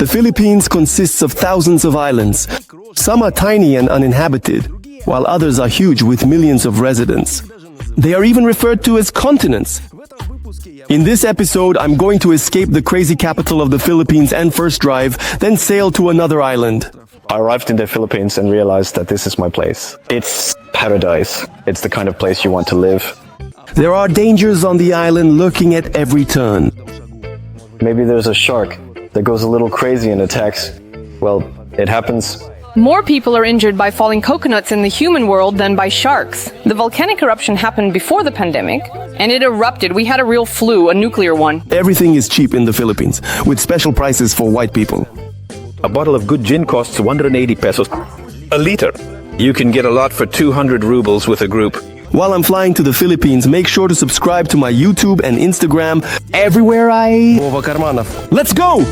The Philippines consists of thousands of islands. Some are tiny and uninhabited, while others are huge with millions of residents. They are even referred to as continents. In this episode, I'm going to escape the crazy capital of the Philippines and first drive, then sail to another island. I arrived in the Philippines and realized that this is my place. It's paradise. It's the kind of place you want to live. There are dangers on the island lurking at every turn. Maybe there's a shark that goes a little crazy and attacks. Well, it happens. More people are injured by falling coconuts in the human world than by sharks. The volcanic eruption happened before the pandemic, and it erupted. We had a real flu, a nuclear one. Everything is cheap in the Philippines, with special prices for white people. A bottle of good gin costs 180 pesos a liter. You can get a lot for 200 rubles with a group. While I'm flying to the Philippines, make sure to subscribe to my YouTube and Instagram. Everywhere Vova Karmanov. Let's go!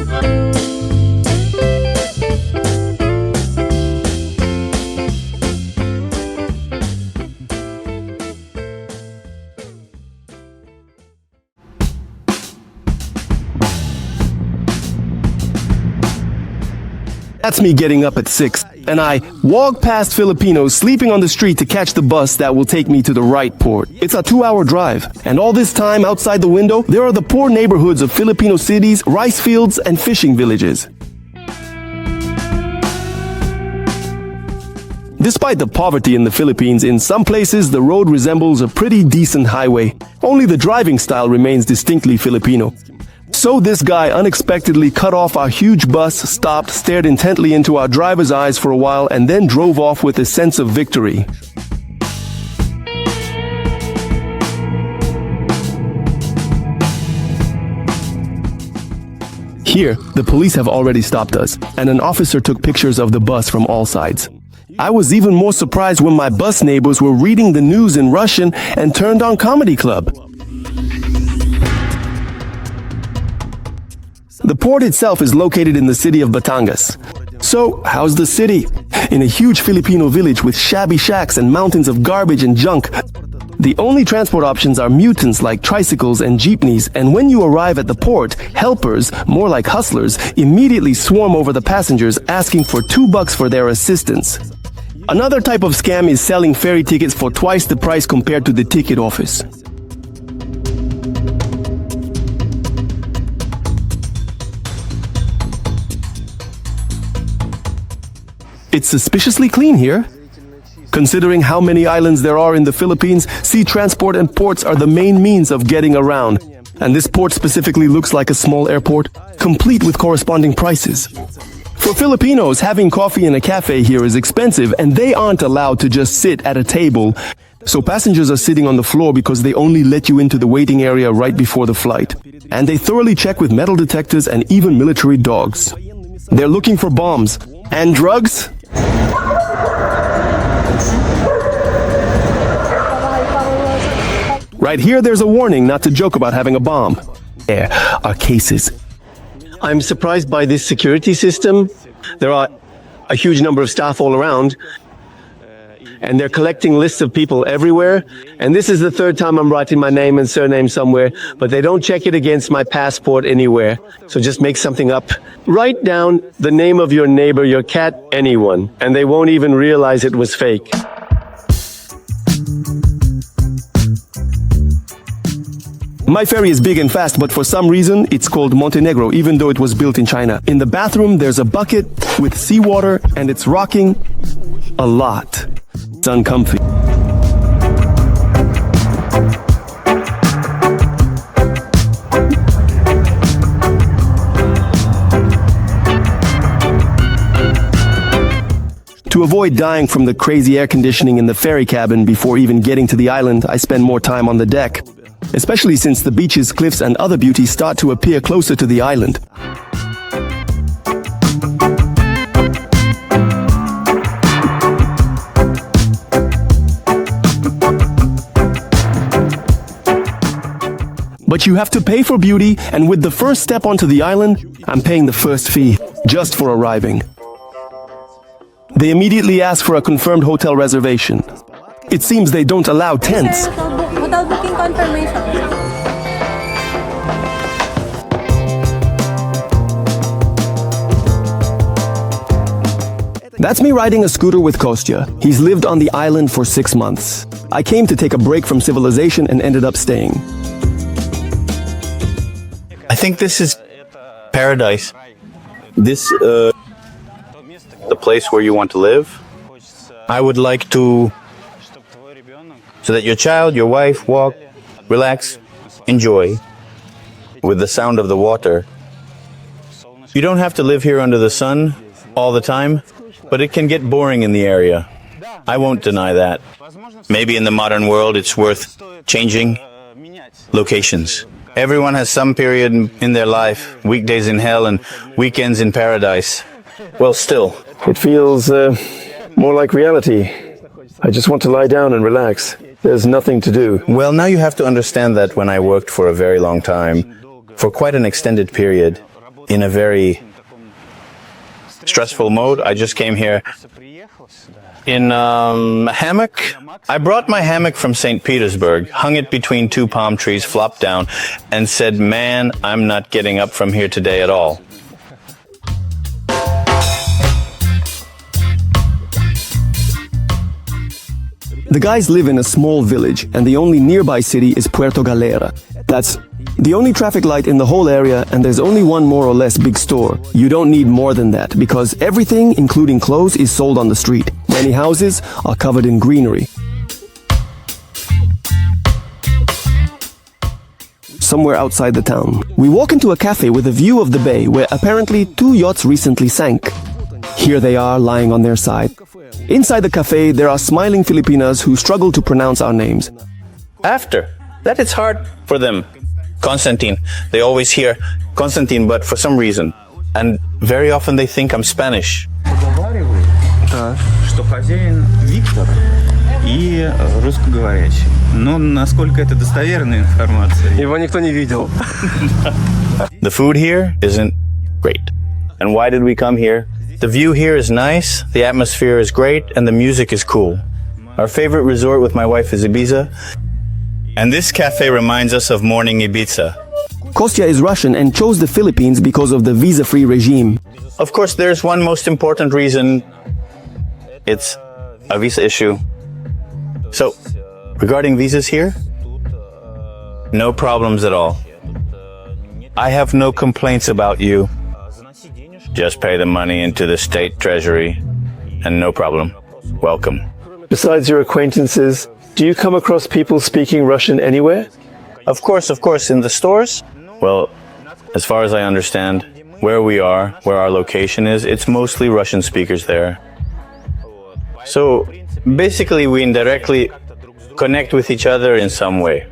That's me getting up at 6, and I walk past Filipinos sleeping on the street to catch the bus that will take me to the right port. It's a 2-hour drive, and all this time outside the window, there are the poor neighborhoods of Filipino cities, rice fields, and fishing villages. Despite the poverty in the Philippines, in some places the road resembles a pretty decent highway. Only the driving style remains distinctly Filipino. So this guy unexpectedly cut off our huge bus, stopped, stared intently into our driver's eyes for a while, and then drove off with a sense of victory. Here, the police have already stopped us, and an officer took pictures of the bus from all sides. I was even more surprised when my bus neighbors were reading the news in Russian and turned on Comedy Club. The port itself is located in the city of Batangas. So, how's the city? In a huge Filipino village with shabby shacks and mountains of garbage and junk. The only transport options are mutants like tricycles and jeepneys, and when you arrive at the port, helpers, more like hustlers, immediately swarm over the passengers asking for $2 for their assistance. Another type of scam is selling ferry tickets for twice the price compared to the ticket office. It's suspiciously clean here. Considering how many islands there are in the Philippines, sea transport and ports are the main means of getting around. And this port specifically looks like a small airport, complete with corresponding prices. For Filipinos, having coffee in a cafe here is expensive, and they aren't allowed to just sit at a table. So passengers are sitting on the floor because they only let you into the waiting area right before the flight. And they thoroughly check with metal detectors and even military dogs. They're looking for bombs. And drugs? Right here, there's a warning not to joke about having a bomb. There are cases. I'm surprised by this security system. There are a huge number of staff all around, and they're collecting lists of people everywhere. And this is the third time I'm writing my name and surname somewhere, but they don't check it against my passport anywhere. So just make something up. Write down the name of your neighbor, your cat, anyone, and they won't even realize it was fake. My ferry is big and fast, but for some reason, it's called Montenegro, even though it was built in China. In the bathroom, there's a bucket with seawater, and it's rocking a lot. It's uncomfy. To avoid dying from the crazy air conditioning in the ferry cabin before even getting to the island, I spend more time on the deck. Especially since the beaches, cliffs, and other beauties start to appear closer to the island. But you have to pay for beauty, and with the first step onto the island, I'm paying the first fee, just for arriving. They immediately ask for a confirmed hotel reservation. It seems they don't allow tents. Hotel booking confirmation. That's me riding a scooter with Kostya. He's lived on the island for 6 months. I came to take a break from civilization and ended up staying. I think this is paradise. This, the place where you want to live. I would like to, so that your child, your wife, walk, relax, enjoy, with the sound of the water. You don't have to live here under the sun all the time, but it can get boring in the area. I won't deny that. Maybe in the modern world it's worth changing locations. Everyone has some period in their life, weekdays in hell and weekends in paradise. Well, still, It feels more like reality. I just want to lie down and relax. There's nothing to do. well, now you have to understand that when I worked for a very long time, for quite an extended period, in a very stressful mode, I just came here in a hammock. I brought my hammock from St. Petersburg, hung it between 2 palm trees, flopped down, and said, man, I'm not getting up from here today at all. The guys live in a small village, and the only nearby city is Puerto Galera. That's the only traffic light in the whole area, and there's only one more or less big store. You don't need more than that, because everything, including clothes, is sold on the street. Many houses are covered in greenery. Somewhere outside the town, we walk into a cafe with a view of the bay, where apparently 2 yachts recently sank. Here they are, lying on their side. Inside the cafe, there are smiling Filipinas who struggle to pronounce our names. After that, it's hard for them. Constantine. They always hear Constantine, but for some reason. And very often they think I'm Spanish. Что хозяин Виктор и русскоговорящий. Но насколько это достоверная информация? Его никто не видел. The food here isn't great. And why did we come here? The view here is nice, the atmosphere is great, and the music is cool. Our favorite resort with my wife is Ibiza. And this cafe reminds us of morning Ibiza. Kostya is Russian and chose the Philippines because of the visa-free regime. Of course, there's one most important reason. It's a visa issue. So, regarding visas here, no problems at all. I have no complaints about you. Just pay the money into the state treasury, and no problem. Welcome. Besides your acquaintances, do you come across people speaking Russian anywhere? Of course, in the stores. Well, as far as I understand, where we are, where our location is, it's mostly Russian speakers there. So, basically, we indirectly connect with each other in some way.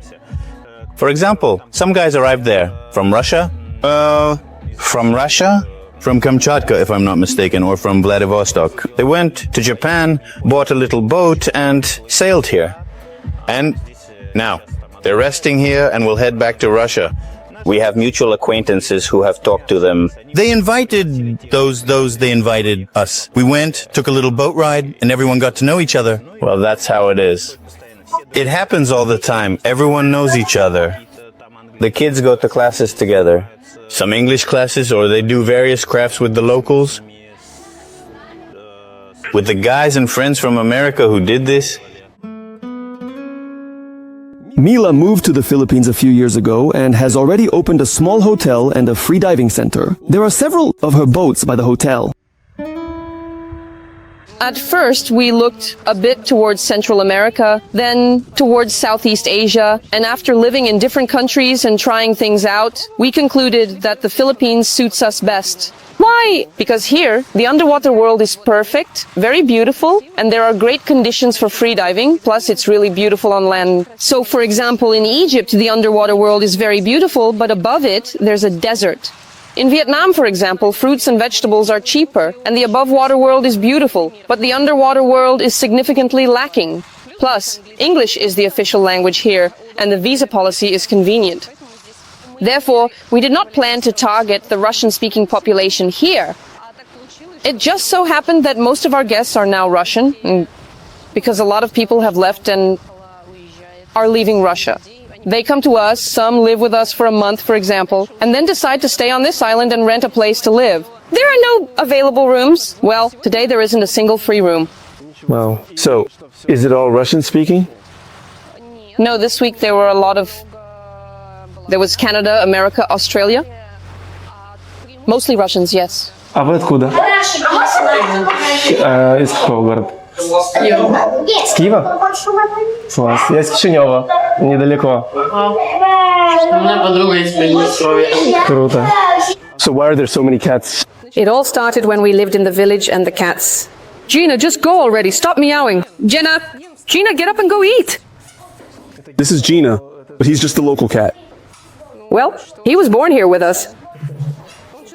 For example, some guys arrived there from Russia. From Kamchatka, if I'm not mistaken, or from Vladivostok. They went to Japan, bought a little boat, and sailed here. And now, they're resting here and will head back to Russia. We have mutual acquaintances who have talked to them. They invited they invited us. We went, took a little boat ride, and everyone got to know each other. Well, that's how it is. It happens all the time. Everyone knows each other. The kids go to classes together. Some English classes, or they do various crafts with the locals. With the guys and friends from America who did this. Mila moved to the Philippines a few years ago and has already opened a small hotel and a free diving center. There are several of her boats by the hotel. At first, we looked a bit towards Central America, then towards Southeast Asia, and after living in different countries and trying things out, we concluded that the Philippines suits us best. Why? Because here, the underwater world is perfect, very beautiful, and there are great conditions for freediving, plus it's really beautiful on land. So, for example, in Egypt, the underwater world is very beautiful, but above it, there's a desert. In Vietnam, for example, fruits and vegetables are cheaper, and the above-water world is beautiful, but the underwater world is significantly lacking. Plus, English is the official language here, and the visa policy is convenient. Therefore, we did not plan to target the Russian-speaking population here. It just so happened that most of our guests are now Russian, because a lot of people have left and are leaving Russia. They come to us, some live with us for a month, for example, and then decide to stay on this island and rent a place to live. There are no available rooms. Well, today there isn't a single free room. Wow. So, is it all Russian speaking? No, this week there were a lot of... There was Canada, America, Australia. Mostly Russians, yes. А вы откуда? Из какого города? С Киева? Класс. Я из Кишинева. Недалеко. Круто. So why are there so many cats? It all started when we lived in the village and the cats. Gina, just go already. Stop meowing. Gina, get up and go eat. This is Gina, but he's just a local cat. Well, he was born here with us.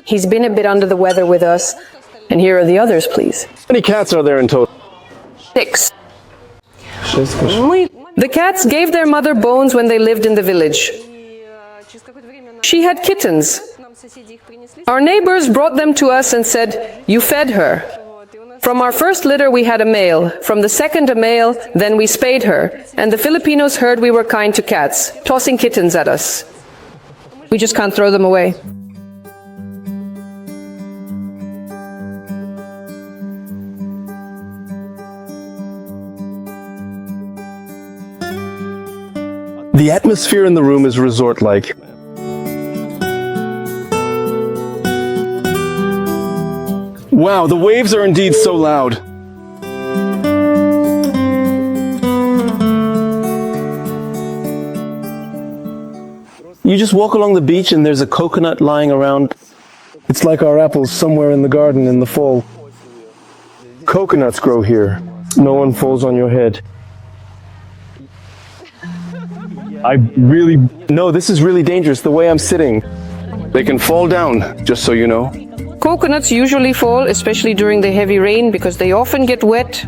He's been a bit under the weather with us. And here are the others, please. How many cats are there in total? 6. The cats gave their mother bones when they lived in the village. She had kittens. Our neighbors brought them to us and said, "You fed her." From our first litter we had a male, from the second a male, then we spayed her, and the Filipinos heard we were kind to cats, tossing kittens at us. We just can't throw them away. The atmosphere in the room is resort-like. Wow, the waves are indeed so loud. You just walk along the beach and there's a coconut lying around. It's like our apples somewhere in the garden in the fall. Coconuts grow here. No one falls on your head. No, this is really dangerous, the way I'm sitting. They can fall down, just so you know. Coconuts usually fall, especially during the heavy rain, because they often get wet.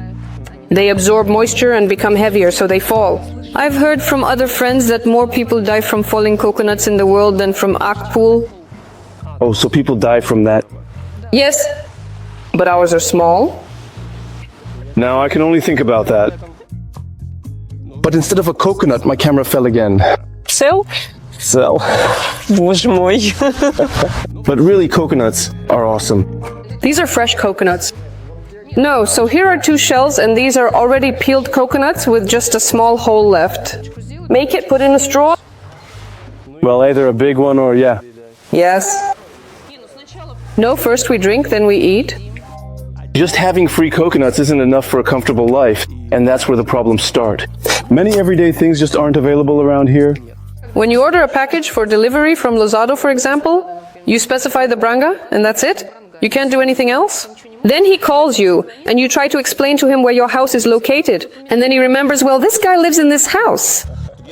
They absorb moisture and become heavier, so they fall. I've heard from other friends that more people die from falling coconuts in the world than from Akpool. Oh, so people die from that. Yes, but ours are small. Now I can only think about that. But instead of a coconut, my camera fell again. So? Боже мой. But really, coconuts are awesome. These are fresh coconuts. No, so here are 2 shells, and these are already peeled coconuts with just a small hole left. Make it, put in a straw. Well, either a big one or yeah. Yes. No, first we drink, then we eat. Just having free coconuts isn't enough for a comfortable life, and that's where the problems start. Many everyday things just aren't available around here. When you order a package for delivery from Lozado, for example, you specify the branga, and that's it? You can't do anything else? Then he calls you, and you try to explain to him where your house is located, and then he remembers, well, this guy lives in this house.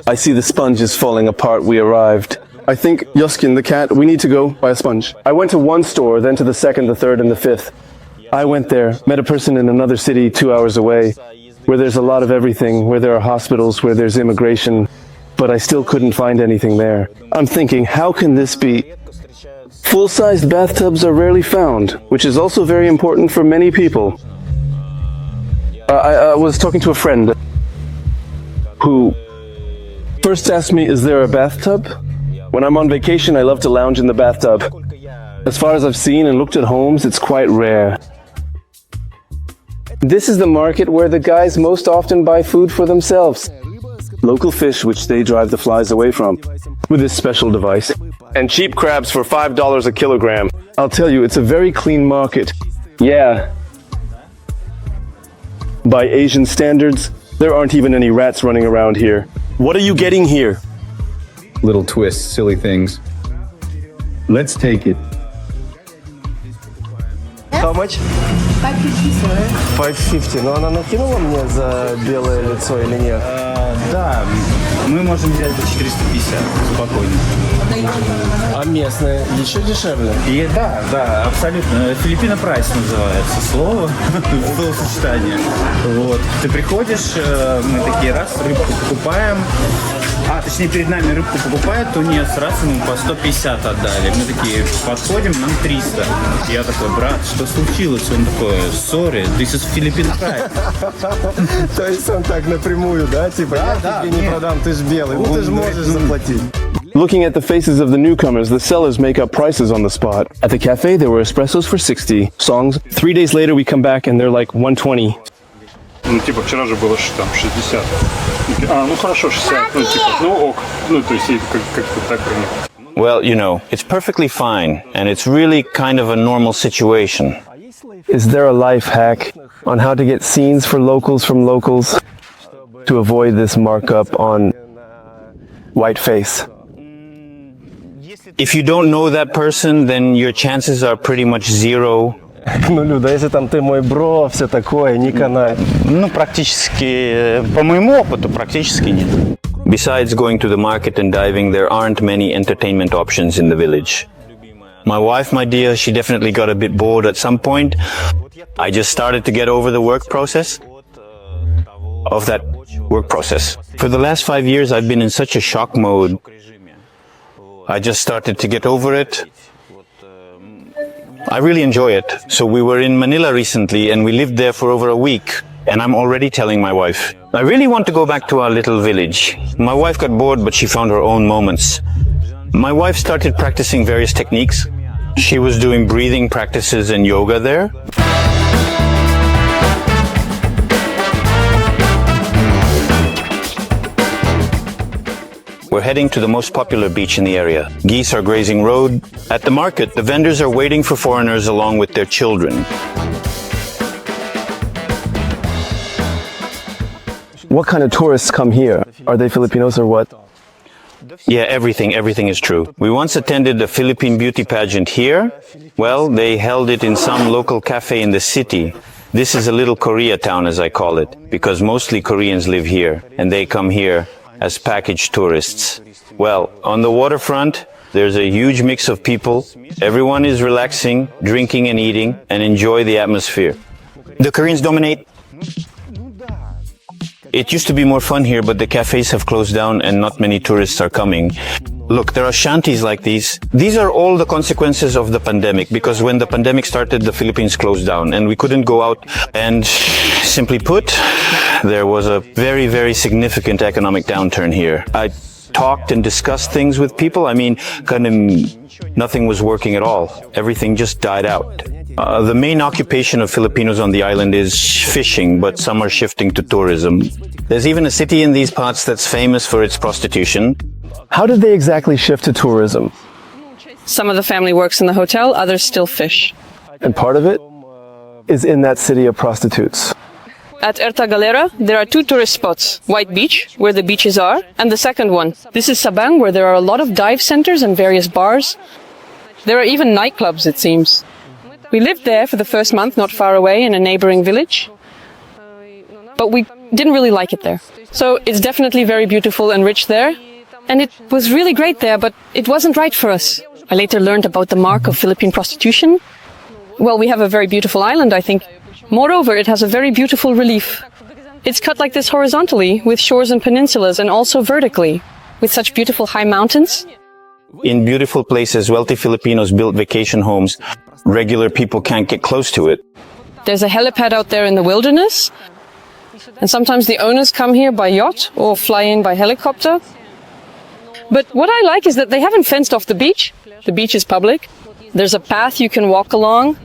I see the sponge is falling apart. We arrived. I think, Yoskin, the cat, we need to go buy a sponge. I went to one store, then to the second, the third, and the fifth. I went there, met a person in another city 2 hours away, where there's a lot of everything, where there are hospitals, where there's immigration, but I still couldn't find anything there. I'm thinking, how can this be? Full-sized bathtubs are rarely found, which is also very important for many people. I was talking to a friend who first asked me, is there a bathtub? When I'm on vacation, I love to lounge in the bathtub. As far as I've seen and looked at homes, it's quite rare. This is the market where the guys most often buy food for themselves. Local fish which they drive the flies away from with this special device. And cheap crabs for $5 a kilogram. I'll tell you, it's a very clean market. Yeah. By Asian standards, there aren't even any rats running around here. What are you getting here? Little twists, silly things. Let's take it. How much? 550, sir. 550. Но она накинула мне за белое лицо или нет? Да, мы можем взять за 450, спокойно. А местные еще дешевле? И да, абсолютно. Филиппино прайс называется слово, словосочетание. Вот. Ты приходишь, мы такие раз, рыбку покупаем. Точнее, перед нами рыбку покупают, тунец, раз ему по 150 отдали. Мы такие подходим, нам 300. Я такой, брат, что случилось? Он такой, sorry, this is Philippine price. То есть он так напрямую, да? Типа, я тебе не продам, ты ж белый, ну ты ж можешь заплатить. Looking at the faces of the newcomers, the sellers make up prices on the spot. At the cafe, there were espressos for 60, songs. 3 days later, we come back and they're like 120. Ну, типа, вчера же было там 60. А, ну хорошо, 60. Ну, типа, ну ок. Ну, то есть, как-то так принято. Well, you know, it's perfectly fine, and it's really kind of a normal situation. Is there a life hack on how to get scenes for locals from locals to avoid this markup on white face? If you don't know that person, then your chances are pretty much zero. Ну, Люда, если там ты мой бро, все такое, не канай. Ну, практически, по моему опыту, практически нет. Besides going to the market and diving, there aren't many entertainment options in the village. My wife, my dear, she definitely got a bit bored at some point. I just started to get over the work process. For the last 5 years, I've been in such a shock mode. I just started to get over it. I really enjoy it. So we were in Manila recently and we lived there for over a week. And I'm already telling my wife, I really want to go back to our little village. My wife got bored, but she found her own moments. My wife started practicing various techniques. She was doing breathing practices and yoga there. We're heading to the most popular beach in the area. Geese are grazing road. At the market, the vendors are waiting for foreigners along with their children. What kind of tourists come here? Are they Filipinos or what? Yeah, everything is true. We once attended a Philippine beauty pageant here. Well, they held it in some local cafe in the city. This is a little Koreatown, as I call it, because mostly Koreans live here, and they come here as package tourists. Well, on the waterfront, there's a huge mix of people. Everyone is relaxing, drinking and eating, and enjoy the atmosphere. The Koreans dominate. It used to be more fun here, but the cafes have closed down and not many tourists are coming. Look, there are shanties like these. These are all the consequences of the pandemic, because when the pandemic started, the Philippines closed down and we couldn't go out. And simply put, there was a very, very significant economic downturn here. I talked and discussed things with people. I mean, nothing was working at all. Everything just died out. The main occupation of Filipinos on the island is fishing, but some are shifting to tourism. There's even a city in these parts that's famous for its prostitution. How did they exactly shift to tourism? Some of the family works in the hotel, others still fish. And part of it is in that city of prostitutes. At Galera, there are 2 tourist spots. White Beach, where the beaches are, and the second one. This is Sabang, where there are a lot of dive centers and various bars. There are even nightclubs, it seems. We lived there for the first month, not far away, in a neighboring village. But we didn't really like it there. So it's definitely very beautiful and rich there. And it was really great there, but it wasn't right for us. I later learned about the mark of Philippine prostitution. Well, we have a very beautiful island, I think. Moreover, it has a very beautiful relief. It's cut like this horizontally, with shores and peninsulas, and also vertically, with such beautiful high mountains. In beautiful places, wealthy Filipinos built vacation homes. Regular people can't get close to it. There's a helipad out there in the wilderness. And sometimes the owners come here by yacht or fly in by helicopter. But what I like is that they haven't fenced off the beach. The beach is public. There's a path you can walk along.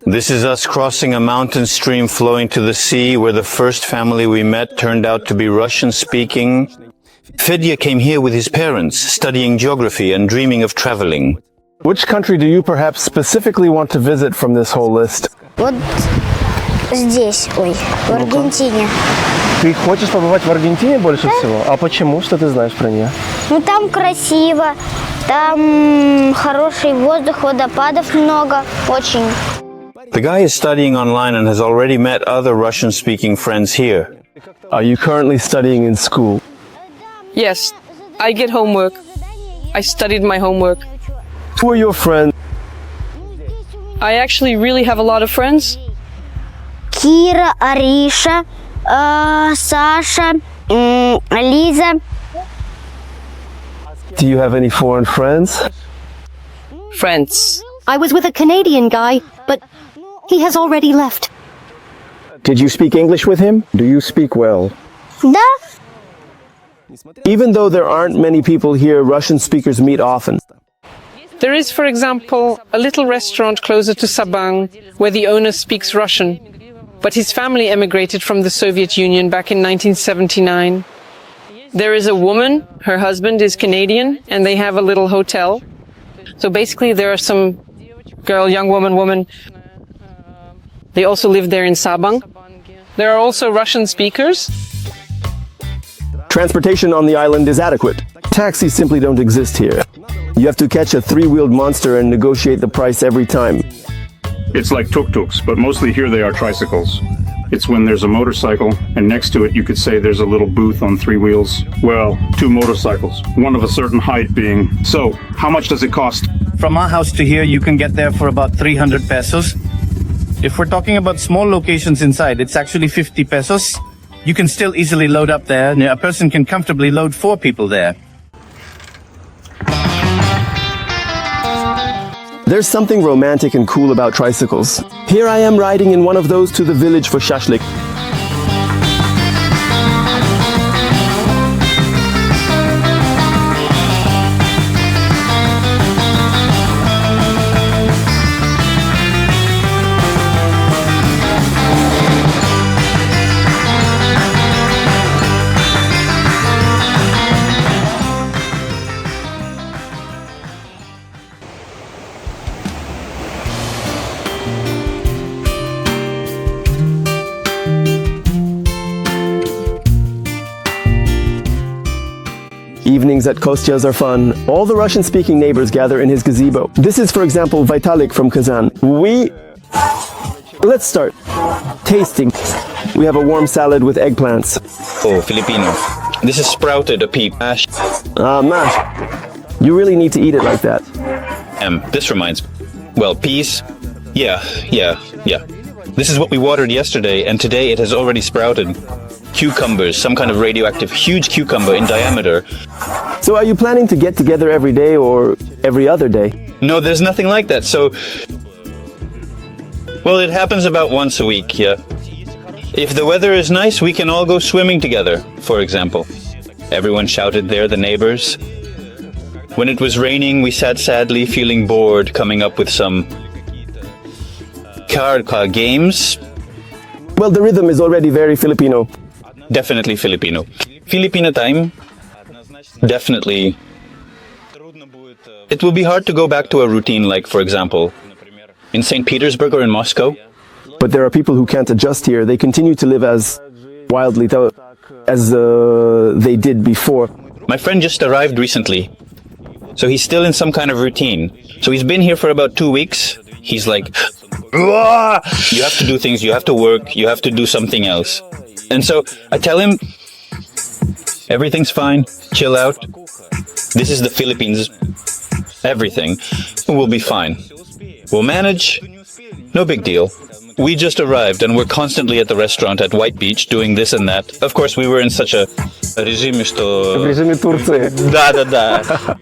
This is us crossing a mountain stream flowing to the sea, where the first family we met turned out to be Russian-speaking. Fedya came here with his parents, studying geography and dreaming of traveling. Which country do you perhaps specifically want to visit from this whole list? Вот здесь, в Аргентине. Ты хочешь побывать в Аргентине больше всего? А почему? Что ты знаешь про нее? Ну там красиво, там хороший воздух, водопадов много, очень. The guy is studying online and has already met other Russian-speaking friends here. Are you currently studying in school? Yes, I get homework. I studied my homework. Who are your friends? I actually really have a lot of friends. Кира, Ариша, Саша, Лиза. Do you have any foreign friends? Friends. I was with a Canadian guy, but he has already left. Did you speak English with him? Do you speak well? Да. Even though there aren't many people here, Russian speakers meet often. There is, for example, a little restaurant closer to Sabang where the owner speaks Russian, but his family emigrated from the Soviet Union back in 1979. There is a woman, her husband is Canadian, and they have a little hotel. So basically there are some girl, young woman. They also live there in Sabang. There are also Russian speakers. Transportation on the island is adequate. Taxis simply don't exist here. You have to catch a three-wheeled monster and negotiate the price every time. It's like tuk-tuks, but mostly here they are tricycles. It's when there's a motorcycle, and next to it you could say there's a little booth on three wheels. Well, two motorcycles, one of a certain height being. So, how much does it cost? From our house to here, you can get there for about 300 pesos. If we're talking about small locations inside, it's actually 50 pesos. You can still easily load up there. A person can comfortably load 4 people there. There's something romantic and cool about tricycles. Here I am riding in one of those to the village for shashlik. Evenings at Kostya's are fun. All the Russian-speaking neighbors gather in his gazebo. This is, for example, Vitalik from Kazan. Let's start. Tasting. We have a warm salad with eggplants. Oh, Filipino. This is sprouted, a pea mash. Mash. You really need to eat it like that. This reminds me. Well, peas. Yeah. This is what we watered yesterday, and today it has already sprouted. Cucumbers, some kind of radioactive huge cucumber in diameter. So are you planning to get together every day or every other day? No, there's nothing like that, so... Well, it happens about once a week, yeah. If the weather is nice, we can all go swimming together, for example. Everyone shouted there, the neighbors. When it was raining, we sat sadly, feeling bored, coming up with some... card games. Well, the rhythm is already very Filipino. Definitely Filipino. Filipino time? Definitely. It will be hard to go back to a routine like, for example, in St. Petersburg or in Moscow. But there are people who can't adjust here. They continue to live as wildly as they did before. My friend just arrived recently, so he's still in some kind of routine. So he's been here for about 2 weeks. He's like, "Wah! You have to do things, you have to work, you have to do something else." And so I tell him, everything's fine, chill out. This is the Philippines. Everything will be fine. We'll manage. No big deal. We just arrived and we're constantly at the restaurant at White Beach doing this and that. Of course, we were in such a режиме, что... Да.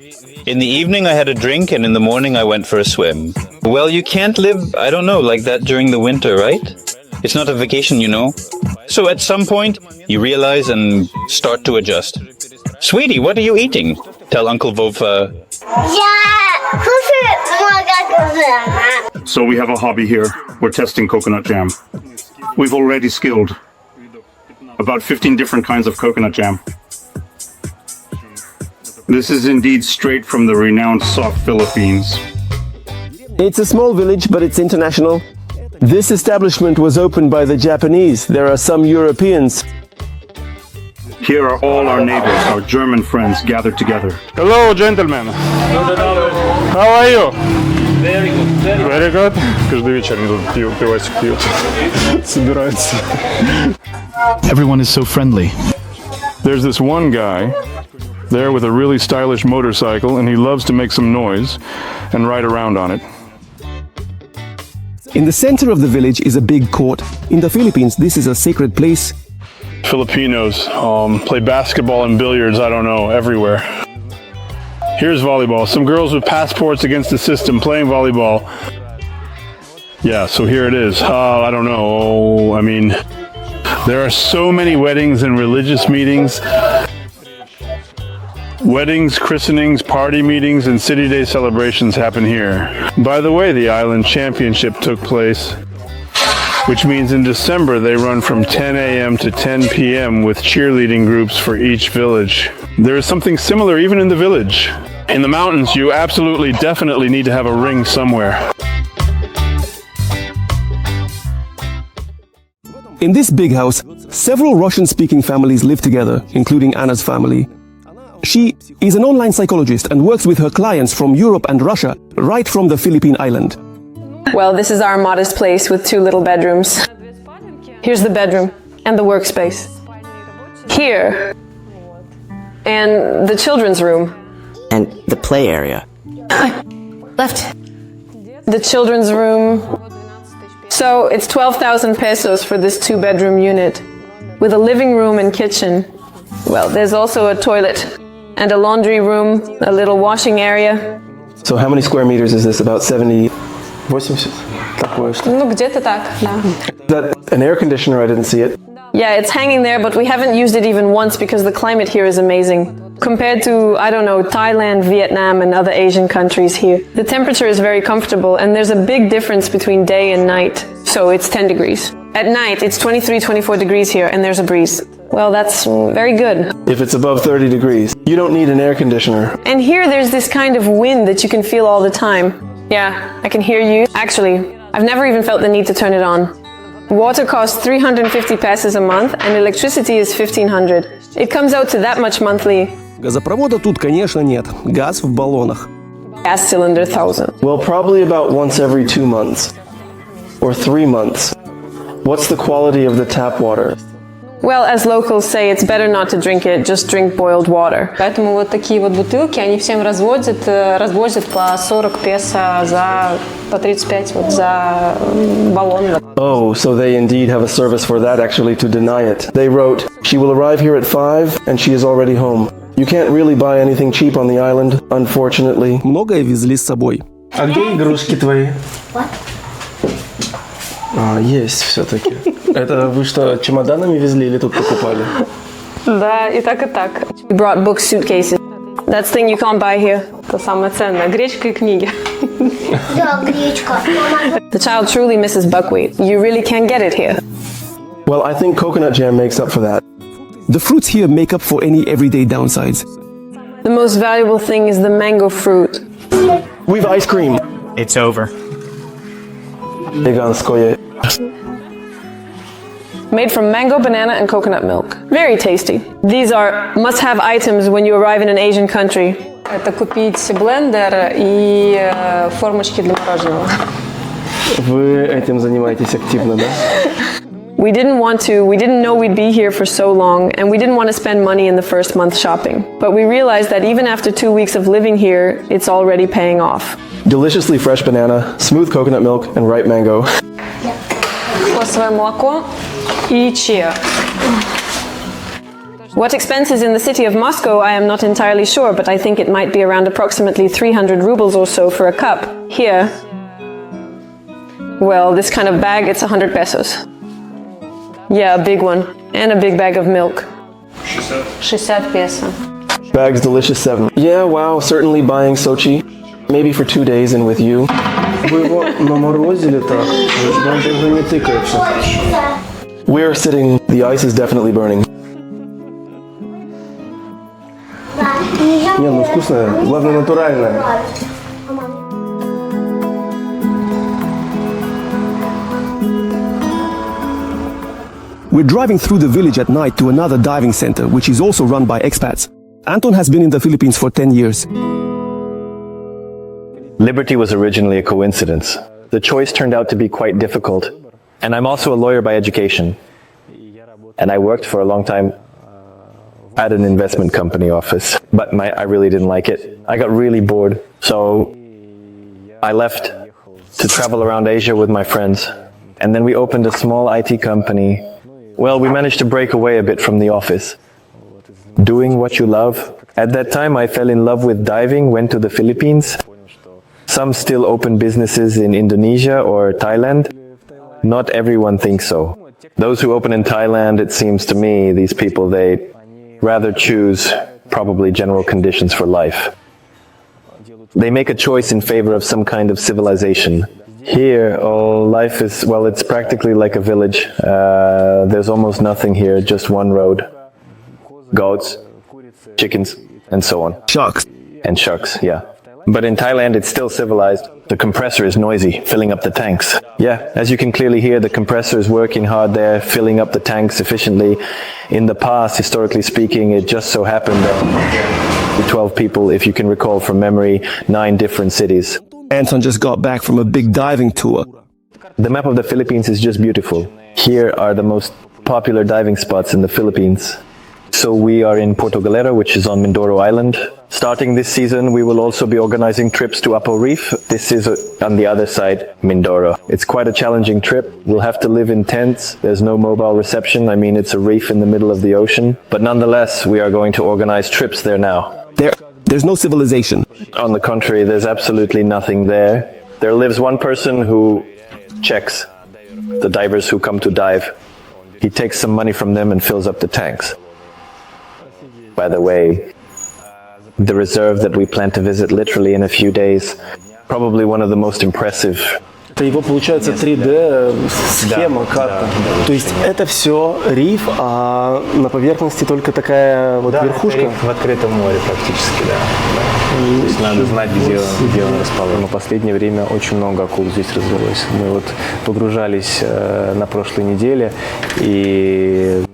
In the evening, I had a drink, and in the morning, I went for a swim. Well, you can't live, I don't know, like that during the winter, right? It's not a vacation, you know? So at some point, you realize and start to adjust. Sweetie, what are you eating? Tell Uncle Vova. So we have a hobby here. We're testing coconut jam. We've already skilled about 15 different kinds of coconut jam. This is indeed straight from the renowned soft Philippines. It's a small village, but it's international. This establishment was opened by the Japanese. There are some Europeans. Here are all our neighbors, our German friends gathered together. Hello, gentlemen. How are you? Very good. Very good. Каждый вечер они тут пивасик пьют. Собираются. Everyone is so friendly. There's this one guy there with a really stylish motorcycle, and he loves to make some noise and ride around on it. In the center of the village is a big court. In the Philippines, this is a sacred place. Filipinos play basketball and billiards, I don't know, everywhere. Here's volleyball. Some girls with passports against the system playing volleyball. Yeah, so here it is. I don't know. I mean, there are so many weddings and religious meetings. Weddings, christenings, party meetings, and City Day celebrations happen here. By the way, the Island Championship took place, which means in December they run from 10 a.m. to 10 p.m. with cheerleading groups for each village. There is something similar even in the village. In the mountains, you absolutely, definitely need to have a ring somewhere. In this big house, several Russian-speaking families live together, including Anna's family. She is an online psychologist and works with her clients from Europe and Russia, right from the Philippine island. Well, this is our modest place with 2 little bedrooms. Here's the bedroom and the workspace. Here, and the children's room. And the play area. Left. The children's room. So it's 12,000 pesos for this 2-bedroom unit, with a living room and kitchen. Well, there's also a toilet and a laundry room, a little washing area. So how many square meters is this? About 70? 80? Ну, где-то так, да. Is that an air conditioner? I didn't see it. Yeah, it's hanging there, but we haven't used it even once because the climate here is amazing. Compared to, I don't know, Thailand, Vietnam, and other Asian countries here. The temperature is very comfortable, and there's a big difference between day and night. So it's 10 degrees. At night, it's 23, 24 degrees here, and there's a breeze. Well, that's very good. If it's above 30 degrees, you don't need an air conditioner. And here there's this kind of wind that you can feel all the time. Yeah, I can hear you. Actually, I've never even felt the need to turn it on. Water costs 350 pesos a month, and electricity is 1,500. It comes out to that much monthly. Газопровода тут, конечно, нет. Газ в баллонах. Gas cylinder 1,000. Well, probably about once every 2 months. Or 3 months. What's the quality of the tap water? Well, as locals say, it's better not to drink it, just drink boiled water. Поэтому вот такие вот бутылки, они всем развозят по 40 песо за, по 35 вот за баллон. Oh, so they indeed have a service for that actually to deny it. They wrote, she will arrive here at 5 and she is already home. You can't really buy anything cheap on the island, unfortunately. Многое везли с собой. А где игрушки твои? Есть все-таки. Это вы что, чемоданами везли или тут покупали? Да, и так, и так. We brought book suitcases. That's thing you can't buy here. Это самое ценное. Гречка и книги. Да, гречка. The child truly misses buckwheat. You really can't get it here. Well, I think coconut jam makes up for that. The fruits here make up for any everyday downsides. The most valuable thing is the mango fruit. We've ice cream. It's over. Veganskoye. Made from mango, banana, and coconut milk. Very tasty. These are must-have items when you arrive in an Asian country. Это купить блендер и формочки для мороженого. Вы этим занимаетесь активно, да? We didn't know we'd be here for so long, and we didn't want to spend money in the first month shopping. But we realized that even after 2 weeks of living here, it's already paying off. Deliciously fresh banana, smooth coconut milk, and ripe mango. Кокосовое молоко и чиа. What expenses in the city of Moscow, I am not entirely sure, but I think it might be around approximately 300 rubles or so for a cup. Here, well, this kind of bag, it's 100 pesos. Yeah, a big one. And a big bag of milk. 60 песо. Bag's delicious 7. Yeah, wow, certainly buying Sochi. Maybe for 2 days and with you. We're sitting, the ice is definitely burning. Не, ну вкусное, главное натуральное. We're driving through the village at night to another diving center, which is also run by expats. Anton has been in the Philippines for 10 years. Liberty was originally a coincidence. The choice turned out to be quite difficult. And I'm also a lawyer by education. And I worked for a long time at an investment company office. But I really didn't like it. I got really bored. So I left to travel around Asia with my friends. And then we opened a small IT company. Well, we managed to break away a bit from the office. doing what you love. At that time, I fell in love with diving, went to the Philippines. Some still open businesses in Indonesia or Thailand. Not everyone thinks so. Those who open in Thailand, it seems to me, these people, they rather choose probably general conditions for life. They make a choice in favor of some kind of civilization. Here, life is, well, it's practically like a village. There's almost nothing here, just one road. Goats, chickens, and so on. Sharks. And sharks, yeah. But in Thailand, it's still civilized. The compressor is noisy, filling up the tanks. Yeah, as you can clearly hear, the compressor is working hard there, filling up the tanks efficiently. In the past, historically speaking, it just so happened that 12 people, if you can recall from memory, 9 different cities. Anton just got back from a big diving tour. The map of the Philippines is just beautiful. Here are the most popular diving spots in the Philippines. So we are in Puerto Galera, which is on Mindoro Island. Starting this season, we will also be organizing trips to Apo Reef. This is on the other side, Mindoro. It's quite a challenging trip. We'll have to live in tents. There's no mobile reception. I mean, it's a reef in the middle of the ocean. But nonetheless, we are going to organize trips there now. There's no civilization. On the contrary, there's absolutely nothing there. There lives one person who checks the divers who come to dive. He takes some money from them and fills up the tanks. By the way, the reserve that we plan to visit literally in a few days, probably one of the most impressive. Это его, получается, 3D схема, карта. То есть это все риф, а на поверхности только такая вот верхушка? Риф в открытом море практически, да. То есть надо знать, где он расположен. В последнее время очень много акул здесь развелось. Мы вот погружались на прошлой неделе, и...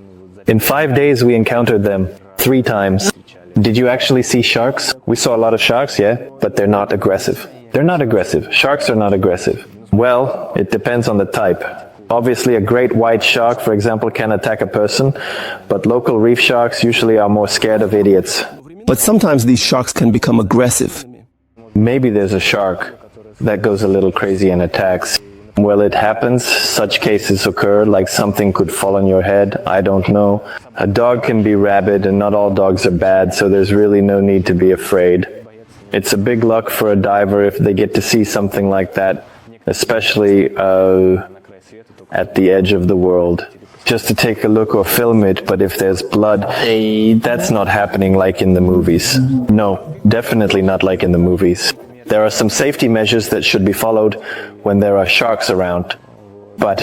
In 5 days we encountered them 3 times. Did you actually see sharks? We saw a lot of sharks, yeah, but they're not aggressive. They're not aggressive. Sharks are not aggressive. Well, it depends on the type. Obviously, a great white shark, for example, can attack a person, but local reef sharks usually are more scared of idiots. But sometimes these sharks can become aggressive. Maybe there's a shark that goes a little crazy and attacks. Well, it happens. Such cases occur, like something could fall on your head. I don't know. A dog can be rabid, and not all dogs are bad, so there's really no need to be afraid. It's a big luck for a diver if they get to see something like that, especially at the edge of the world. Just to take a look or film it, but if there's blood, that's not happening like in the movies. No, definitely not like in the movies. There are some safety measures that should be followed when there are sharks around. But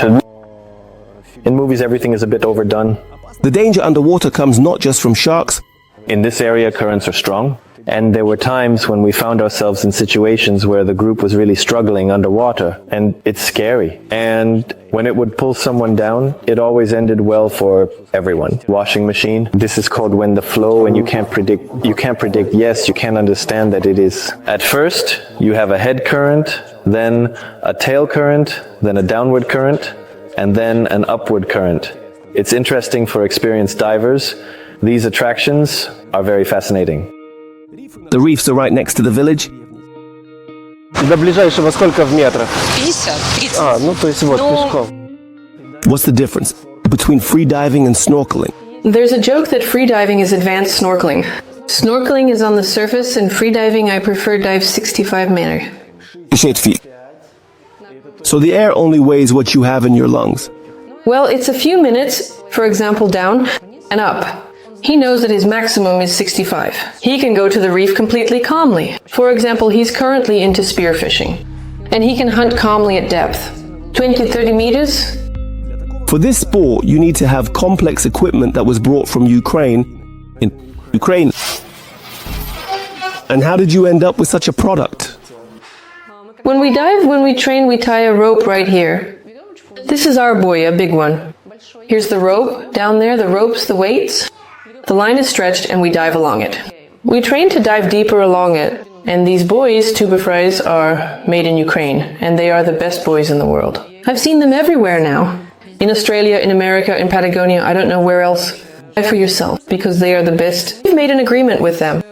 in movies, everything is a bit overdone. The danger underwater comes not just from sharks. In this area, currents are strong. And there were times when we found ourselves in situations where the group was really struggling underwater, and it's scary. And when it would pull someone down, it always ended well for everyone. Washing machine, this is called when the flow, and you can't predict, yes, you can't understand that it is. At first, you have a head current, then a tail current, then a downward current, and then an upward current. It's interesting for experienced divers. These attractions are very fascinating. The reefs are right next to the village. До ближайшего сколько в метрах? 50, 30. А, ну то есть вот пешком. What's the difference between free diving and snorkeling? There's a joke that freediving is advanced snorkeling. Snorkeling is on the surface, and freediving I prefer dive 65 meter. So the air only weighs what you have in your lungs. Well, it's a few minutes, for example, down and up. He knows that his maximum is 65. He can go to the reef completely calmly. For example, he's currently into spearfishing. And he can hunt calmly at depth. 20-30 meters. For this sport, you need to have complex equipment that was brought from Ukraine. In Ukraine. And how did you end up with such a product? When we dive, when we train, we tie a rope right here. This is our buoy, a big one. Here's the rope. Down there, the ropes, the weights. The line is stretched and we dive along it. We train to dive deeper along it, and these buoys, tuba fries, are made in Ukraine, and they are the best buoys in the world. I've seen them everywhere now. In Australia, in America, in Patagonia, I don't know where else. Try for yourself, because they are the best. We've made an agreement with them.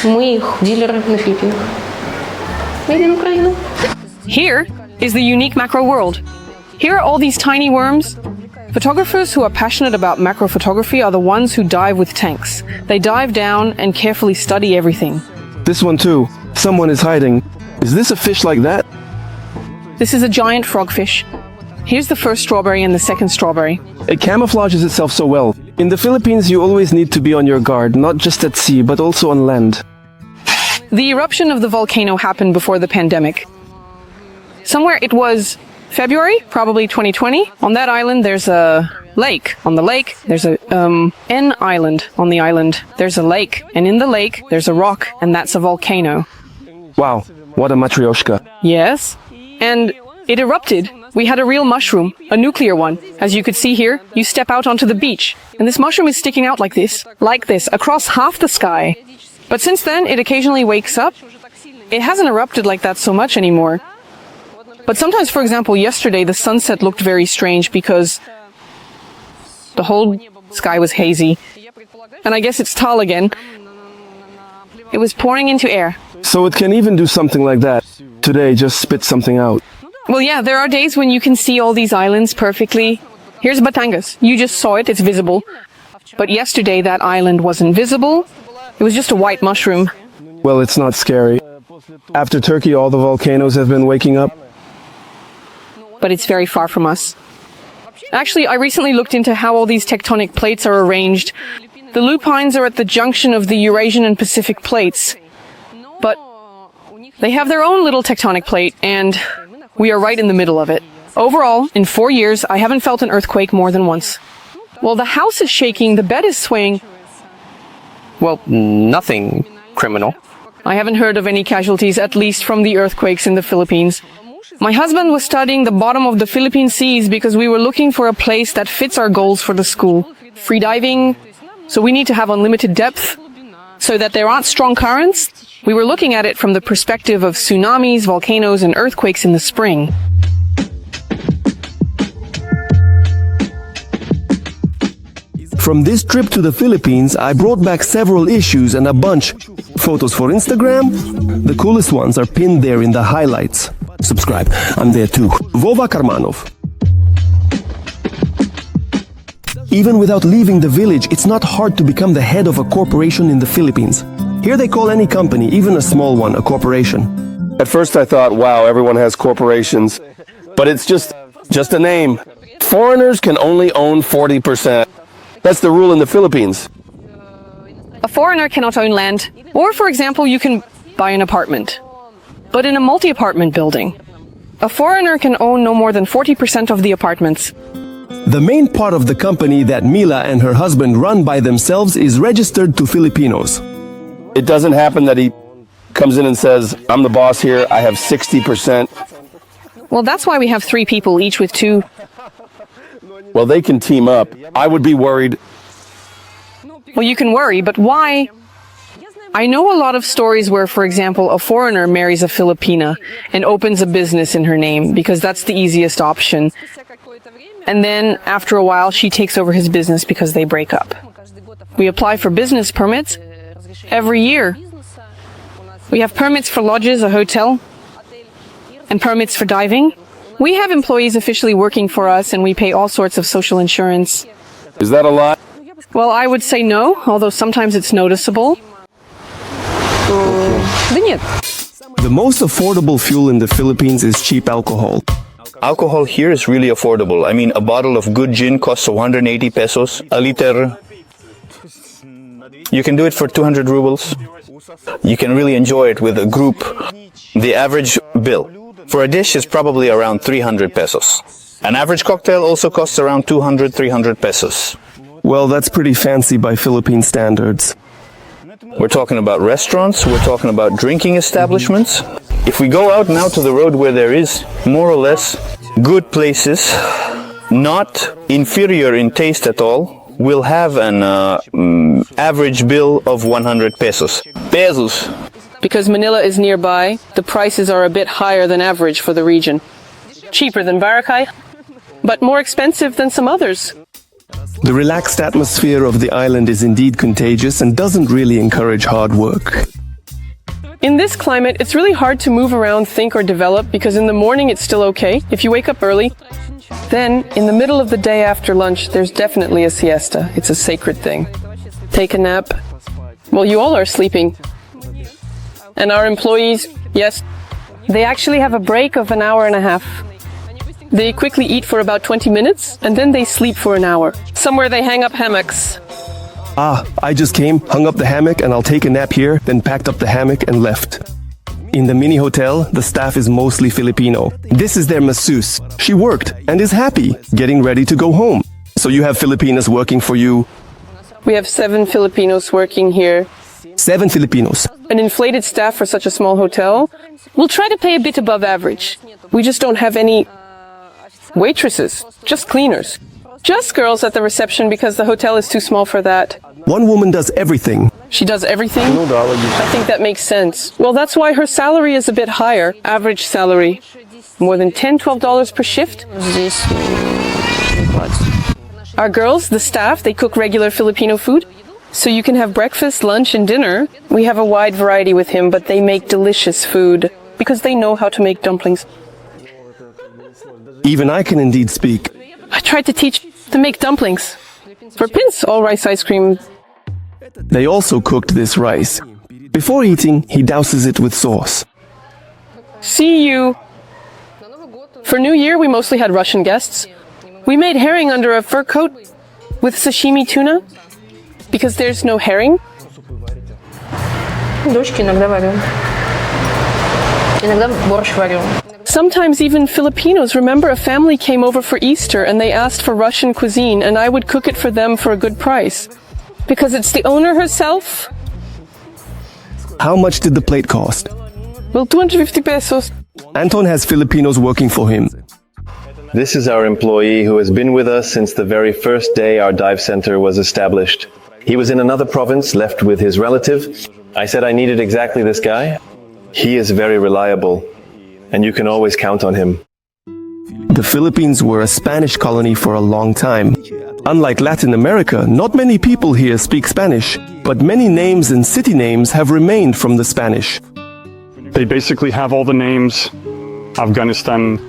Мы их дилеры на Филиппинах. Made in Ukraine. Here is the unique macro world. Here are all these tiny worms. Photographers who are passionate about macro photography are the ones who dive with tanks. They dive down and carefully study everything. This one too. Someone is hiding. Is this a fish like that? This is a giant frogfish. Here's the first strawberry and the second strawberry. It camouflages itself so well. In the Philippines, you always need to be on your guard, not just at sea, but also on land. The eruption of the volcano happened before the pandemic. Somewhere it was February, probably 2020. On that island, there's a lake. On the lake, there's an island. On the island, there's a lake. And in the lake, there's a rock, and that's a volcano. Wow, what a matryoshka. Yes. And it erupted. We had a real mushroom, a nuclear one. As you could see here, you step out onto the beach, and this mushroom is sticking out like this, across half the sky. But since then, it occasionally wakes up. It hasn't erupted like that so much anymore. But sometimes, for example, yesterday, the sunset looked very strange because the whole sky was hazy. And I guess it's tall again. It was pouring into air. So it can even do something like that. Today, just spit something out. Well, yeah, there are days when you can see all these islands perfectly. Here's Batangas. You just saw it, it's visible. But yesterday, that island wasn't visible. It was just a white mushroom. Well, it's not scary. After Turkey, all the volcanoes have been waking up. But it's very far from us. Actually, I recently looked into how all these tectonic plates are arranged. The lupines are at the junction of the Eurasian and Pacific plates. But they have their own little tectonic plate, and we are right in the middle of it. Overall, in 4 years, I haven't felt an earthquake more than once. Well, the house is shaking, the bed is swaying. Well, nothing criminal. I haven't heard of any casualties, at least from the earthquakes in the Philippines. My husband was studying the bottom of the Philippine seas because we were looking for a place that fits our goals for the school. Free diving, so we need to have unlimited depth, so that there aren't strong currents. We were looking at it from the perspective of tsunamis, volcanoes, and earthquakes in the spring. From this trip to the Philippines, I brought back several issues and a bunch. Photos for Instagram? The coolest ones are pinned there in the highlights. Subscribe, I'm there too. Vova Karmanov. Even without leaving the village, it's not hard to become the head of a corporation in the Philippines. Here they call any company, even a small one, a corporation. At first I thought, wow, everyone has corporations. But it's just a name. Foreigners can only own 40%. That's the rule in the Philippines. A foreigner cannot own land. Or, for example, you can buy an apartment. But in a multi-apartment building, a foreigner can own no more than 40% of the apartments. The main part of the company that Mila and her husband run by themselves is registered to Filipinos. It doesn't happen that he comes in and says, I'm the boss here, I have 60%. Well, that's why we have 3 people, each with 2. Well, they can team up. I would be worried. Well, you can worry, but why? I know a lot of stories where, for example, a foreigner marries a Filipina and opens a business in her name because that's the easiest option. And then, after a while, she takes over his business because they break up. We apply for business permits every year. We have permits for lodges, a hotel, and permits for diving. We have employees officially working for us, and we pay all sorts of social insurance. Is that a lot? Well, I would say no, although sometimes it's noticeable. The most affordable fuel in the Philippines is cheap alcohol. Alcohol here is really affordable. I mean, a bottle of good gin costs 180 pesos. A liter, you can do it for 200 rubles. You can really enjoy it with a group. The average bill for a dish is probably around 300 pesos. An average cocktail also costs around 200, 300 pesos. Well, that's pretty fancy by Philippine standards. We're talking about restaurants, we're talking about drinking establishments. If we go out now to the road where there is more or less good places, not inferior in taste at all, we'll have an average bill of 100 pesos. Pesos. Because Manila is nearby, the prices are a bit higher than average for the region. Cheaper than Boracay, but more expensive than some others. The relaxed atmosphere of the island is indeed contagious and doesn't really encourage hard work. In this climate, it's really hard to move around, think, or develop because in the morning it's still okay. If you wake up early, Then, in the middle of the day after lunch, there's definitely a siesta. It's a sacred thing. Take a nap. Well, you all are sleeping. And our employees, yes, they actually have a break of an hour and a half. They quickly eat for about 20 minutes, and then they sleep for an hour. Somewhere they hang up hammocks. Ah, I just came, hung up the hammock, and I'll take a nap here, then packed up the hammock and left. In the mini hotel, the staff is mostly Filipino. This is their masseuse. She worked and is happy, getting ready to go home. So you have Filipinas working for you? We have 7 Filipinos working here. 7 Filipinos. An inflated staff for such a small hotel. We'll try to pay a bit above average. We just don't have any waitresses, just cleaners. Just girls at the reception because the hotel is too small for that. One woman does everything. She does everything? I think that makes sense. Well, that's why her salary is a bit higher, average salary. More than $10, $12 per shift. Our girls, the staff, they cook regular Filipino food. So you can have breakfast, lunch, and dinner. We have a wide variety with him, but they make delicious food because they know how to make dumplings. Even I can indeed speak. I tried to teach to make dumplings. For Prince, all rice ice cream. They also cooked this rice. Before eating, he douses it with sauce. See you. For New Year, we mostly had Russian guests. We made herring under a fur coat with sashimi tuna because there's no herring. Дочки иногда варю. Иногда борщ варю. Sometimes even Filipinos. Remember, a family came over for Easter and they asked for Russian cuisine, and I would cook it for them for a good price. Because it's the owner herself. How much did the plate cost? Well, 250 pesos. Anton has Filipinos working for him. This is our employee who has been with us since the very first day our dive center was established. He was in another province, left with his relative. I said I needed exactly this guy. He is very reliable, and you can always count on him. The Philippines were a Spanish colony for a long time. Unlike Latin America, not many people here speak Spanish, but many names and city names have remained from the Spanish. They basically have all the names. Afghanistan,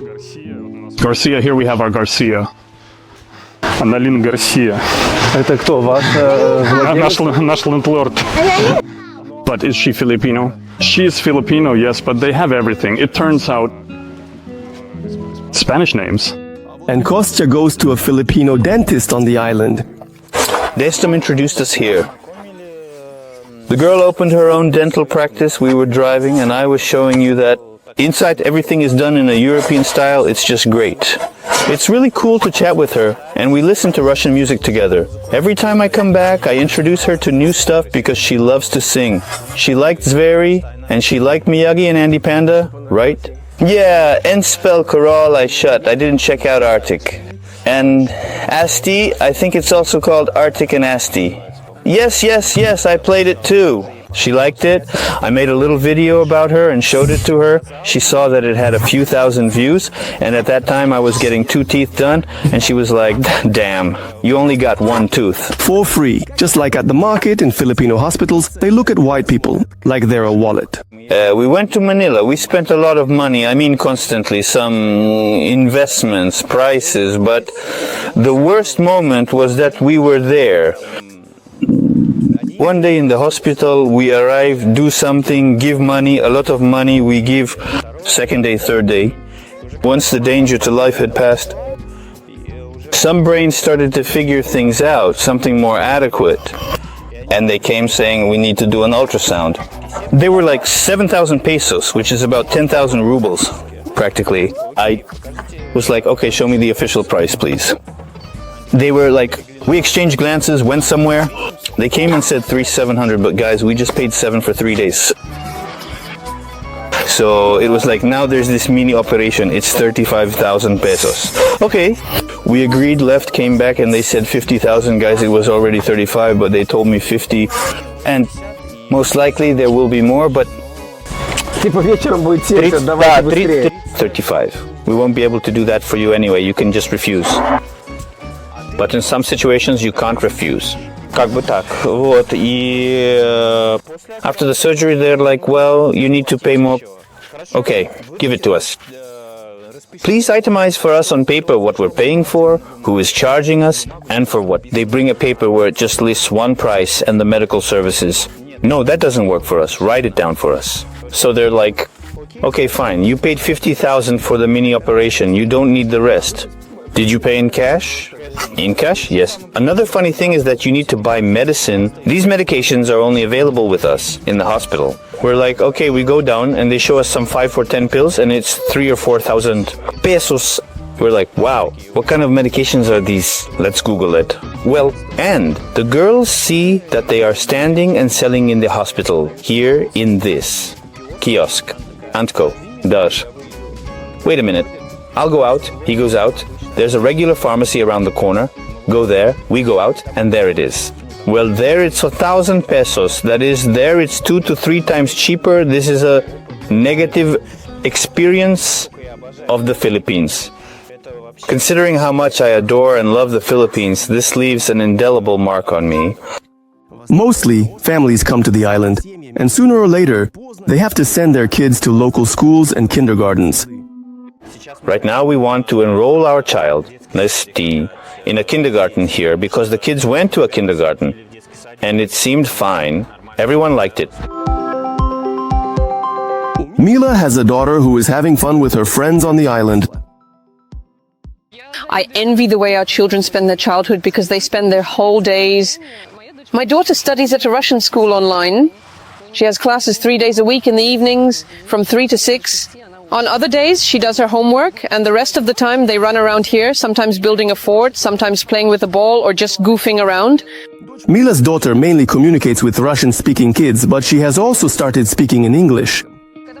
Garcia, here we have our Garcia. Annalyn Garcia. Это кто, ваш владелец? Наш landlord. But is she Filipino? She is Filipino, yes, but they have everything. It turns out, Spanish names. And Kostya goes to a Filipino dentist on the island. Destam introduced us here. The girl opened her own dental practice. We were driving, and I was showing you that inside everything is done in a European style. It's just great. It's really cool to chat with her, and we listen to Russian music together. Every time I come back, I introduce her to new stuff because she loves to sing. She liked Zveri, and she liked Miyagi and Andy Panda, right? Yeah, and spell Choral I shut. I didn't check out Arctic. And Asti, I think it's also called Arctic and Asti. Yes, I played it too. She liked it. I made a little video about her and showed it to her. She saw that it had a few thousand views, and at that time I was getting 2 teeth done, and she was like, damn, you only got 1 tooth. For free. Just like at the market in Filipino hospitals, they look at white people like they're a wallet. We went to Manila. We spent a lot of money. I mean, constantly. Some investments, prices, but the worst moment was that we were there. One day in the hospital, we arrive, do something, give money, a lot of money, we give. Second day, third day. Once the danger to life had passed, some brains started to figure things out, something more adequate. And they came saying, we need to do an ultrasound. They were like 7,000 pesos, which is about 10,000 rubles, practically. I was like, okay, show me the official price, please. They were like, we exchanged glances, went somewhere. They came and said 3,700, but guys, we just paid 7 for 3 days. So it was like, now there's this mini operation. It's 35,000 pesos. Okay. We agreed, left, came back, and they said 50,000. Guys, it was already 35, but they told me 50. And most likely there will be more, but 35. We won't be able to do that for you anyway. You can just refuse. But in some situations, you can't refuse. Как бы так. Вот. И after the surgery, they're like, well, you need to pay more. Okay, give it to us. Please itemize for us on paper what we're paying for, who is charging us, and for what. They bring a paper where it just lists one price and the medical services. No, that doesn't work for us. Write it down for us. So they're like, okay, fine. You paid 50,000 for the mini operation. You don't need the rest. Did you pay in cash? In cash? Yes. Another funny thing is that you need to buy medicine. These medications are only available with us in the hospital. We're like, okay, we go down and they show us some 5 or 10 pills and it's 3 or 4,000 pesos. We're like, wow, what kind of medications are these? Let's Google it. Well, and the girls see that they are standing and selling in the hospital here in this kiosk. Antko, dar. Wait a minute. I'll go out. He goes out. There's a regular pharmacy around the corner. Go there, we go out, and there it is. Well, there it's 1,000 pesos. That is, there it's 2 to 3 times cheaper. This is a negative experience of the Philippines. Considering how much I adore and love the Philippines, this leaves an indelible mark on me. Mostly, families come to the island, and sooner or later, they have to send their kids to local schools and kindergartens. Right now we want to enroll our child, Nesti, in a kindergarten here because the kids went to a kindergarten and it seemed fine. Everyone liked it. Mila has a daughter who is having fun with her friends on the island. I envy the way our children spend their childhood because they spend their whole days. My daughter studies at a Russian school online. She has classes 3 days a week in the evenings from 3 to 6. On other days, she does her homework, and the rest of the time they run around here, sometimes building a fort, sometimes playing with a ball, or just goofing around. Mila's daughter mainly communicates with Russian-speaking kids, but she has also started speaking in English.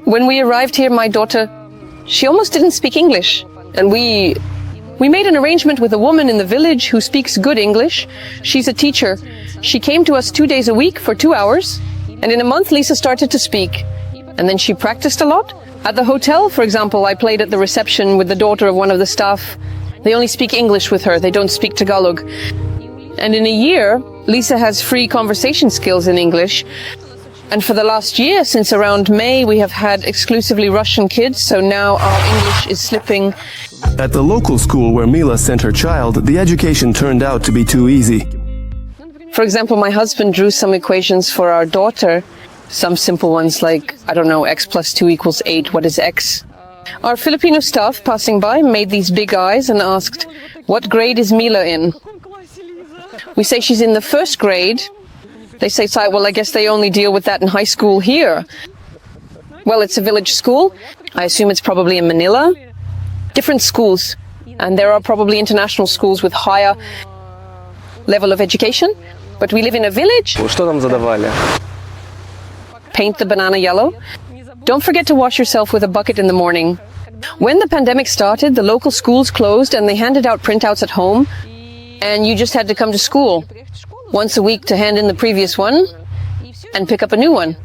When we arrived here, my daughter, she almost didn't speak English. And we made an arrangement with a woman in the village who speaks good English. She's a teacher. She came to us 2 days a week for 2 hours, and in a month Lisa started to speak. And then she practiced a lot. At the hotel, for example, I played at the reception with the daughter of one of the staff. They only speak English with her, they don't speak Tagalog. And in a year, Lisa has free conversation skills in English. And for the last year, since around May, we have had exclusively Russian kids, so now our English is slipping. At the local school where Mila sent her child, the education turned out to be too easy. For example, my husband drew some equations for our daughter. Some simple ones like, I don't know, x plus 2 equals 8, what is x? Our Filipino staff passing by made these big eyes and asked, what grade is Mila in? We say she's in the 1st grade. They say, well, I guess they only deal with that in high school here. Well, it's a village school. I assume it's probably in Manila. Different schools. And there are probably international schools with higher level of education. But we live in a village. Что там задавали? Paint the banana yellow. Don't forget to wash yourself with a bucket in the morning. When the pandemic started, the local schools closed and they handed out printouts at home, and you just had to come to school once a week to hand in the previous one and pick up a new one.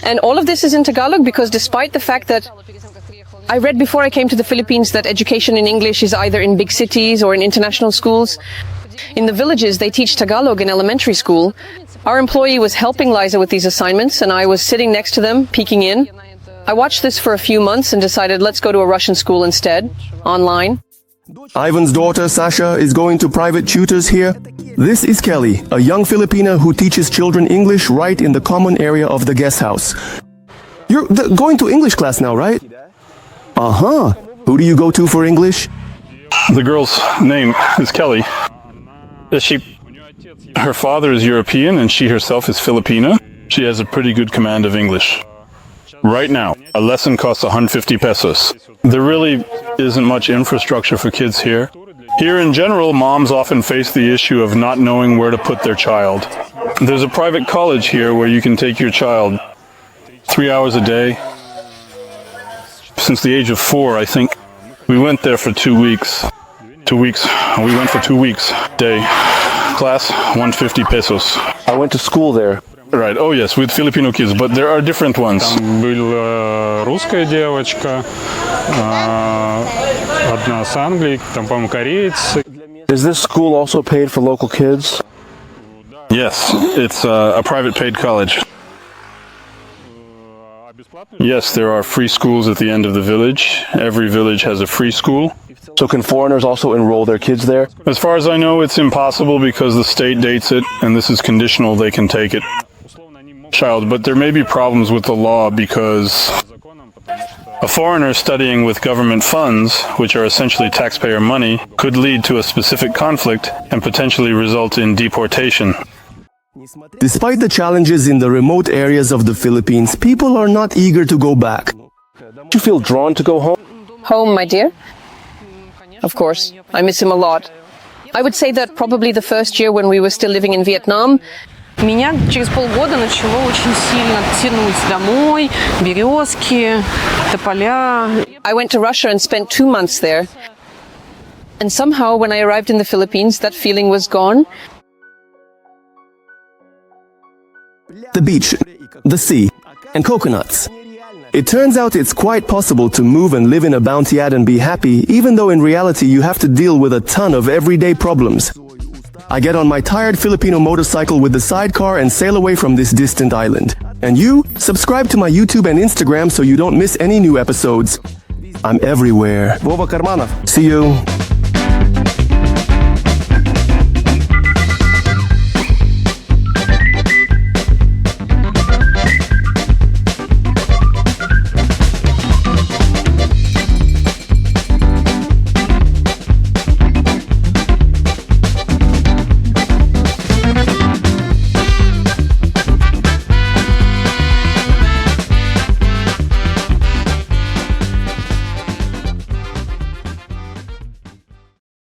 And all of this is in Tagalog because despite the fact that I read before I came to the Philippines that education in English is either in big cities or in international schools, in the villages they teach Tagalog in elementary school. Our employee was helping Liza with these assignments, and I was sitting next to them, peeking in. I watched this for a few months and decided let's go to a Russian school instead, online. Ivan's daughter, Sasha, is going to private tutors here. This is Kelly, a young Filipina who teaches children English right in the common area of the guest house. You're going to English class now, right? Uh-huh. Who do you go to for English? The girl's name is Kelly. Her father is European and she herself is Filipina. She has a pretty good command of English. Right now, a lesson costs 150 pesos. There really isn't much infrastructure for kids here. Here in general, moms often face the issue of not knowing where to put their child. There's a private college here where you can take your child 3 hours a day. Since the age of 4, I think. We went there for 2 weeks. 2 weeks. We went for 2 weeks. Day. Class, 150 pesos. I went to school there. Right, oh yes, with Filipino kids, but there are different ones. Там была русская девочка, одна с Англии, там, по-моему, кореец. Is this school also paid for local kids? Yes, it's a private paid college. Yes, there are free schools at the end of the village. Every village has a free school. So can foreigners also enroll their kids there? As far as I know, it's impossible because the state dates it, and this is conditional they can take it. Child, but there may be problems with the law because a foreigner studying with government funds, which are essentially taxpayer money, could lead to a specific conflict and potentially result in deportation. Despite the challenges in the remote areas of the Philippines, people are not eager to go back. Do you feel drawn to go home? Home, my dear? Of course. I miss him a lot. I would say that probably the first year when we were still living in Vietnam, Меня через полгода начало очень сильно тянуть домой, березки, тополя. I went to Russia and spent 2 months there. And somehow when I arrived in the Philippines, that feeling was gone. The beach, the sea, and coconuts. It turns out it's quite possible to move and live in a bountiad and be happy, even though in reality you have to deal with a ton of everyday problems. I get on my tired Filipino motorcycle with the sidecar and sail away from this distant island. And you, subscribe to my YouTube and Instagram so you don't miss any new episodes. I'm everywhere. Vova Karmanov. See you.